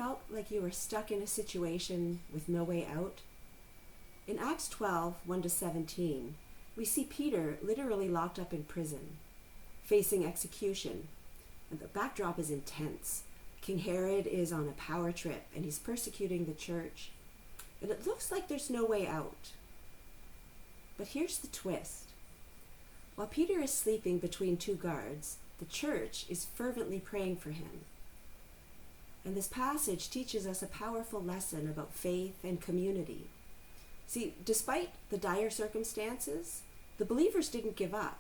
felt like you were stuck in a situation with no way out? In Acts 12, 1-17, we see Peter literally locked up in prison, facing execution. And the backdrop is intense. King Herod is on a power trip and he's persecuting the church. And it looks like there's no way out. But here's the twist. While Peter is sleeping between two guards, the church is fervently praying for him. And this passage teaches us a powerful lesson about faith and community. See, despite the dire circumstances, the believers didn't give up.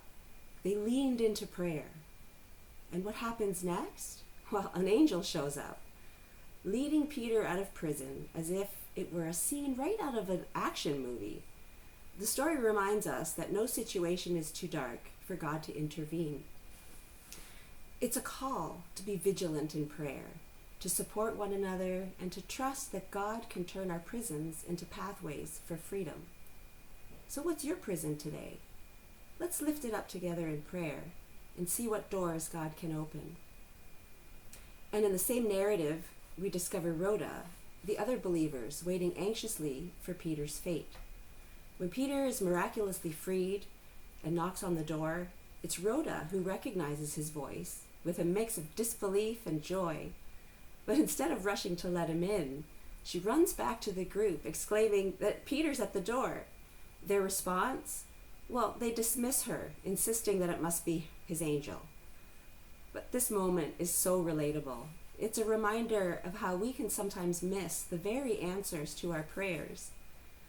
They leaned into prayer. And what happens next? Well, an angel shows up, leading Peter out of prison as if it were a scene right out of an action movie. The story reminds us that no situation is too dark for God to intervene. It's a call to be vigilant in prayer, to support one another, and to trust that God can turn our prisons into pathways for freedom. So what's your prison today? Let's lift it up together in prayer and see what doors God can open. And in the same narrative, we discover Rhoda, the other believers, waiting anxiously for Peter's fate. When Peter is miraculously freed and knocks on the door, it's Rhoda who recognizes his voice with a mix of disbelief and joy. But instead of rushing to let him in, she runs back to the group, exclaiming that Peter's at the door. Their response? Well, they dismiss her, insisting that it must be his angel. But this moment is so relatable. It's a reminder of how we can sometimes miss the very answers to our prayers.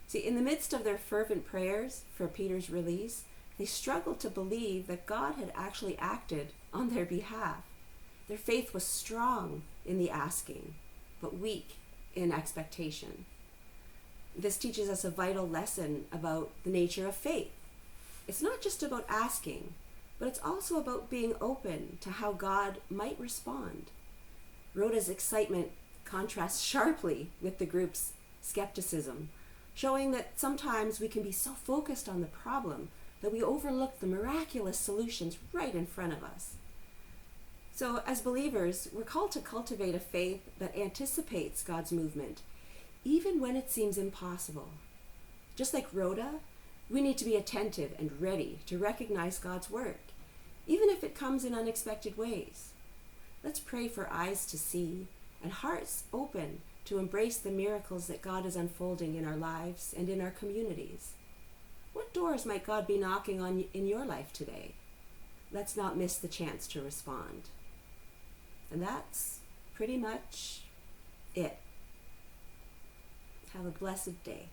See, in the midst of their fervent prayers for Peter's release, they struggled to believe that God had actually acted on their behalf. Their faith was strong in the asking, but weak in expectation. This teaches us a vital lesson about the nature of faith. It's not just about asking, but it's also about being open to how God might respond. Rhoda's excitement contrasts sharply with the group's skepticism, showing that sometimes we can be so focused on the problem that we overlook the miraculous solutions right in front of us. So as believers, we're called to cultivate a faith that anticipates God's movement, even when it seems impossible. Just like Rhoda, we need to be attentive and ready to recognize God's work, even if it comes in unexpected ways. Let's pray for eyes to see and hearts open to embrace the miracles that God is unfolding in our lives and in our communities. What doors might God be knocking on in your life today? Let's not miss the chance to respond. And that's pretty much it. Have a blessed day.